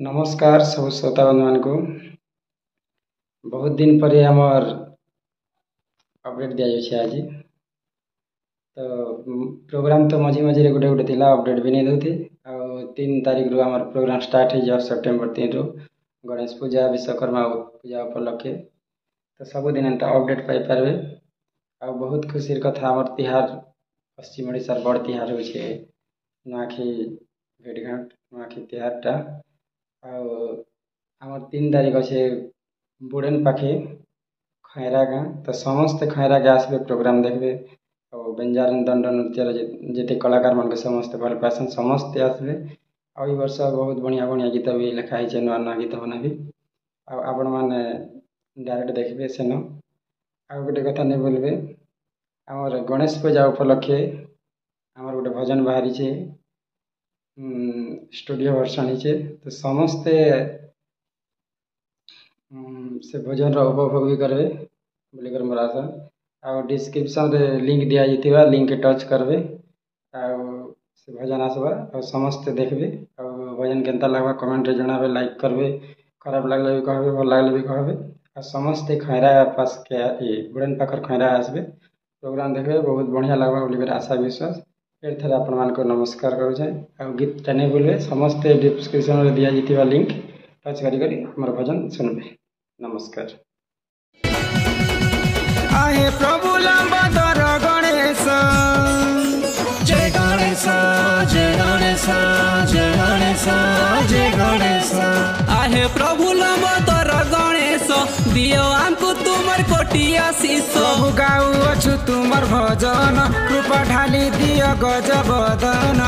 नमस्कार सब श्रोता बंधु मान को बहुत दिन पर आमर अपडेट दि जाए आज तो प्रोग्राम तो मझी मझे गोटे गोटे थिला अपडेट भी नहीं दौथे आ 3 तारिख रु आमर प्रोग्राम स्टार्ट हो जाओ सेप्टेम्बर 3 रु गणेश पूजा विश्वकर्मा पूजा उपलक्षे तो सबुदिन एंता अपडेट पाई पारे आ बहुत खुशी कथा आमर तिहार पश्चिम ओडिशार बड़ तिहार होचे नुआखी भेटघाट नुआखी तिहारटा आमर 3 तारिख अच्छे बुड़ेन पाखे खैरा गाँ तो समस्ते खैरा गाँ आसबे प्रोग्राम देखबे और बेंजारन दंड नृत्यर जिते कलाकार मान समस्ते भल पासन समस्ते आसबे आ वर्ष बहुत बढ़िया बढ़िया गीत भी लिखाई नुआ नुआ गीत बना भी आपण मैंने डायरेक्ट देखबे सेन आ गोटे कथा नहीं बोलबे आमर गणेश पूजा उपलक्षे आमर गोटे भजन बाहरी स्टूडियो वर्षाणी तो समस्ते से भजन उपभोग भी करेंगे बोलिकर मोर आशा आ डिस्क्रिप्शन रे लिंक दिया जाइए लिंक टच करेंगे से भजन आसवा और समस्ते देखबे और भजन केनता लगवा कमेंट रे जनाबे लाइक करबे खराब लगले भी कहबे भल लगले भी कहबे आ समस्ते खैरा पास के बुड़न पाखर खैरा आसबे प्रोग्राम देखबे बहुत बढ़िया लगवा बोलिकर आशा विश्वास फिर थे आपण मान को नमस्कार करुचे गीतटा नहीं बोलबे समस्ते डिस्क्रिप्शन रे दिया जाइए लिंक टच करी हमर भजन सुनबे नमस्कार। आहे प्रभु लंबोदर गणेश जय गणेश जय गणेश जय गणेश जय गणेश आहे प्रभु लंबोदर गणेश दियो हमको तुमर कोटि आशीष प्रभु गाऊ अछु तुमर भजन कृपा ढाली दियो गजबदन।